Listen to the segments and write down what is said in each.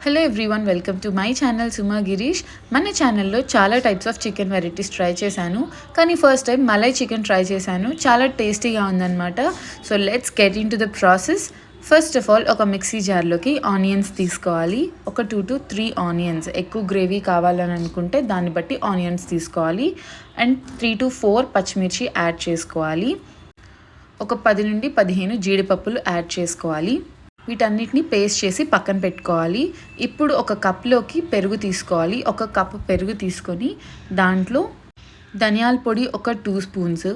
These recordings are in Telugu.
Hello everyone, welcome to my channel Suma Girish. మన ఛానల్లో చాలా types of chicken varieties try చేశాను, కానీ first time malai chicken try చేశాను. చాలా టేస్టీగా ఉందన్నమాట. So let's get into the process. First of all ఒక మిక్సీ జార్లోకి ఆనియన్స్ తీసుకోవాలి. ఒక 2 to 3 ఆనియన్స్, ఎక్కువ గ్రేవీ కావాలని అనుకుంటే దాన్ని బట్టి ఆనియన్స్ తీసుకోవాలి. అండ్ 3 to 4 పచ్చిమిర్చి యాడ్ చేసుకోవాలి. ఒక 10 నుండి 15 జీడిపప్పులు యాడ్ చేసుకోవాలి. వీటన్నిటిని పేస్ట్ చేసి పక్కన పెట్టుకోవాలి. ఇప్పుడు ఒక కప్లోకి పెరుగు తీసుకోవాలి. ఒక కప్ పెరుగు తీసుకొని దాంట్లో ధనియాల పొడి ఒక 2 స్పూన్స్,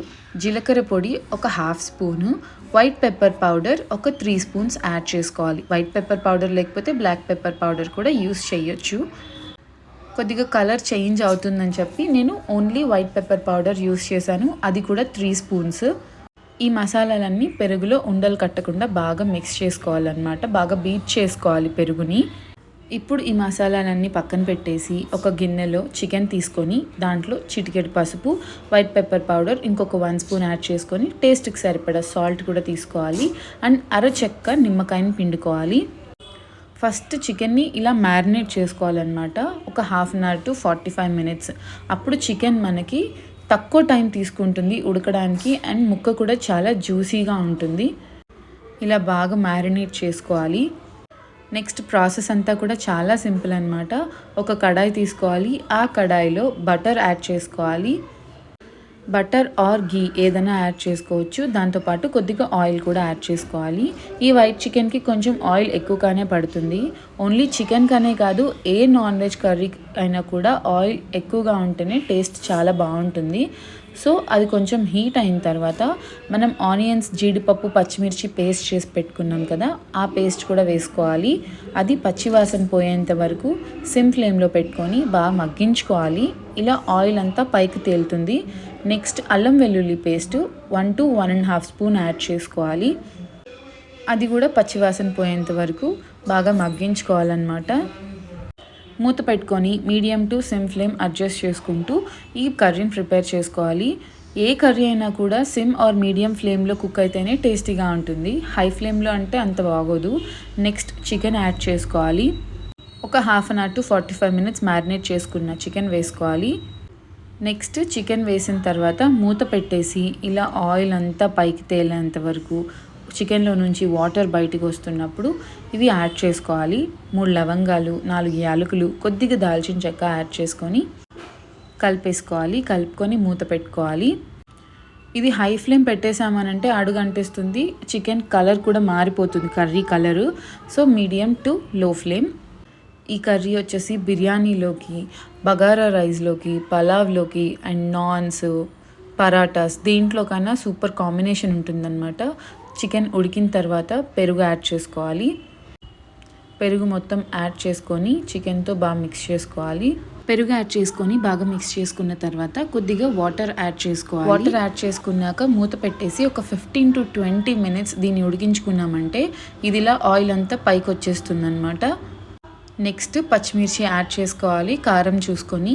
జీలకర్ర పొడి ఒక 1/2 స్పూను, వైట్ పెప్పర్ పౌడర్ ఒక 3 స్పూన్స్ యాడ్ చేసుకోవాలి. వైట్ పెప్పర్ పౌడర్ లేకపోతే బ్లాక్ పెప్పర్ పౌడర్ కూడా యూస్ చేయొచ్చు. కొద్దిగా కలర్ చేంజ్ అవుతుందని చెప్పి నేను only white pepper powder use చేశాను, అది కూడా 3 స్పూన్స్. ఈ మసాలాలన్నీ పెరుగులో ఉండలు కట్టకుండా బాగా మిక్స్ చేసుకోవాలన్నమాట. బాగా బీట్ చేసుకోవాలి పెరుగుని. ఇప్పుడు ఈ మసాలాలన్నీ పక్కన పెట్టేసి ఒక గిన్నెలో చికెన్ తీసుకొని దాంట్లో చిటికెడు పసుపు, వైట్ పెప్పర్ పౌడర్ ఇంకొక 1 స్పూన్ యాడ్ చేసుకొని టేస్ట్కి సరిపడా సాల్ట్ కూడా తీసుకోవాలి. అండ్ అరచెక్క నిమ్మకాయని పిండుకోవాలి. ఫస్ట్ చికెన్ని ఇలా మ్యారినేట్ చేసుకోవాలన్నమాట. ఒక 1/2 hour to 45 minutes. అప్పుడు చికెన్ మనకి తక్కువ టైం తీసుకుంటుంది ఉడకడానికి అండ్ ముక్క కూడా చాలా జ్యూసీగా ఉంటుంది. ఇలా బాగా మ్యారినేట్ చేసుకోవాలి. నెక్స్ట్ ప్రాసెస్ అంతా కూడా చాలా సింపుల్ అన్నమాట. ఒక కడాయి తీసుకోవాలి. ఆ కడాయిలో బటర్ యాడ్ చేసుకోవాలి. బటర్ ఆర్ ఘీ ఏదైనా యాడ్ చేసుకోవచ్చు. దాంతోపాటు కొద్దిగా ఆయిల్ కూడా యాడ్ చేసుకోవాలి. ఈ వైట్ చికెన్కి కొంచెం ఆయిల్ ఎక్కువగానే పడుతుంది. ఓన్లీ చికెన్ కనే కాదు, ఏ నాన్ వెజ్ కర్రీ అయినా కూడా ఆయిల్ ఎక్కువగా ఉంటేనే టేస్ట్ చాలా బాగుంటుంది. సో అది కొంచెం హీట్ అయిన తర్వాత మనం ఆనియన్స్, జీడిపప్పు, పచ్చిమిర్చి పేస్ట్ చేసి పెట్టుకున్నాం కదా, ఆ పేస్ట్ కూడా వేసుకోవాలి. అది పచ్చివాసన పోయేంత వరకు సిమ్ ఫ్లేమ్లో పెట్టుకొని బాగా మగ్గించుకోవాలి. ఇలా ఆయిల్ అంతా పైకి తేలుతుంది. నెక్స్ట్ అల్లం వెల్లుల్లి పేస్ట్ 1 to 1.5 స్పూన్ యాడ్ చేసుకోవాలి. అది కూడా పచ్చివాసన పోయేంత వరకు బాగా మగ్గించుకోవాలన్నమాట. మూత పెట్టుకొని medium to SIM flame adjust చేసుకుంటూ ఈ కర్రీని ప్రిపేర్ చేసుకోవాలి. ఏ కర్రీ అయినా కూడా సిమ్ ఆర్ మీడియం ఫ్లేమ్లో కుక్ అయితేనే టేస్టీగా ఉంటుంది. హై ఫ్లేమ్లో అంటే అంత బాగోదు. నెక్స్ట్ చికెన్ యాడ్ చేసుకోవాలి. ఒక 1/2 hour to 45 minutes మ్యారినేట్ చేసుకున్న చికెన్ వేసుకోవాలి. నెక్స్ట్ చికెన్ వేసిన తర్వాత మూత పెట్టేసి ఇలా ఆయిల్ అంతా పైకి తేలేంత వరకు చికెన్లో నుంచి వాటర్ బయటికి వస్తున్నప్పుడు ఇవి యాడ్ చేసుకోవాలి. 3 లవంగాలు, 4 యాలకులు, కొద్దిగా దాల్చిన చెక్క యాడ్ చేసుకొని కలిపేసుకోవాలి. కలుపుకొని మూత పెట్టుకోవాలి. ఇది హై ఫ్లేమ్ పెట్టేసామనంటే అడుగు అంటేస్తుంది. చికెన్ కలర్ కూడా మారిపోతుంది, curry colour. So medium to లో ఫ్లేమ్. ఈ కర్రీ వచ్చేసి బిర్యానీలోకి, బగారా రైస్లోకి, పలావ్లోకి అండ్ నాన్స్, పరాటాస్ దేంట్లో కన్నా సూపర్ కాంబినేషన్ ఉంటుందన్నమాట. చికెన్ ఉడికిన తర్వాత పెరుగు యాడ్ చేసుకోవాలి. పెరుగు మొత్తం యాడ్ చేసుకొని చికెన్తో బాగా మిక్స్ చేసుకోవాలి. పెరుగు యాడ్ చేసుకొని బాగా మిక్స్ చేసుకున్న తర్వాత కొద్దిగా వాటర్ యాడ్ చేసుకోవాలి. వాటర్ యాడ్ చేసుకున్నాక మూత పెట్టేసి ఒక 15 to 20 minutes దీన్ని ఉడికించుకున్నామంటే ఇదిలా ఆయిల్ అంతా పైకి వచ్చేస్తుంది అనమాట. నెక్స్ట్ పచ్చిమిర్చి యాడ్ చేసుకోవాలి. కారం చూసుకొని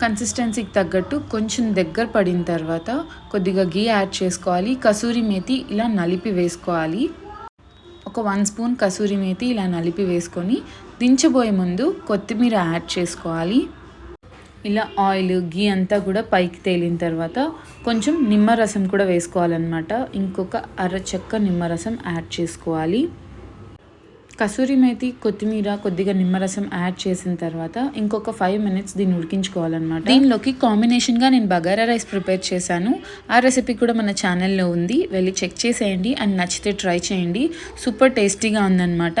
కన్సిస్టెన్సీకి తగ్గట్టు కొంచెం దగ్గర పడిన తర్వాత కొద్దిగా ఘీ యాడ్ చేసుకోవాలి. కసూరి మేతి ఇలా నలిపి వేసుకోవాలి. ఒక 1 స్పూన్ కసూరి మేతి ఇలా నలిపి వేసుకొని దించబోయే ముందు కొత్తిమీర యాడ్ చేసుకోవాలి. ఇలా ఆయిల్, ఘీ అంతా కూడా పైకి తేలిన తర్వాత కొంచెం నిమ్మరసం కూడా వేసుకోవాలన్నమాట. ఇంకొక అరచెక్క నిమ్మరసం యాడ్ చేసుకోవాలి. కసూరి మేతి, కొత్తిమీర, కొద్దిగా నిమ్మరసం యాడ్ చేసిన తర్వాత ఇంకొక 5 minutes దీన్ని ఉడికించుకోవాలన్నమాట. దీనిలోకి కాంబినేషన్గా నేను బగారా రైస్ ప్రిపేర్ చేశాను. ఆ రెసిపీ కూడా మన ఛానల్లో ఉంది, వెళ్ళి చెక్ చేసేయండి. అండ్ నచ్చితే ట్రై చేయండి. సూపర్ టేస్టీగా ఉందన్నమాట.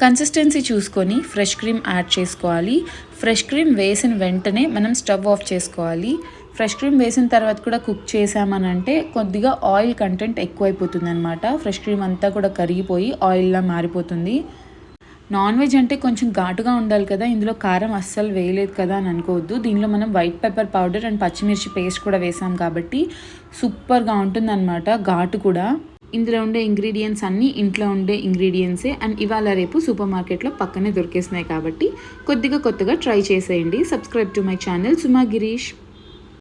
కన్సిస్టెన్సీ చూసుకొని ఫ్రెష్ క్రీమ్ యాడ్ చేసుకోవాలి. ఫ్రెష్ క్రీమ్ వేసిన వెంటనే మనం స్టవ్ ఆఫ్ చేసుకోవాలి. ఫ్రెష్ క్రీమ్ వేసిన తర్వాత కూడా కుక్ చేసామనంటే కొద్దిగా ఆయిల్ కంటెంట్ ఎక్కువైపోతుంది అనమాట. ఫ్రెష్ క్రీమ్ అంతా కూడా కరిగిపోయి ఆయిల్లా మారిపోతుంది. నాన్ వెజ్ అంటే కొంచెం ఘాటుగా ఉండాలి కదా, ఇందులో కారం అస్సలు వేయలేదు కదా అని అనుకోవద్దు. దీనిలో మనం వైట్ పెప్పర్ పౌడర్ అండ్ పచ్చిమిర్చి పేస్ట్ కూడా వేసాం కాబట్టి సూపర్గా ఉంటుందన్నమాట. ఘాటు కూడా. ఇందులో ఉండే ఇంగ్రీడియంట్స్ అన్నీ ఇంట్లో ఉండే ఇంగ్రీడియంట్సే. అండ్ ఇవాళ రేపు సూపర్ మార్కెట్లో పక్కనే దొరికేస్తున్నాయి కాబట్టి కొద్దిగా కొత్తగా ట్రై చేసేయండి. Subscribe to my channel Suma Girish.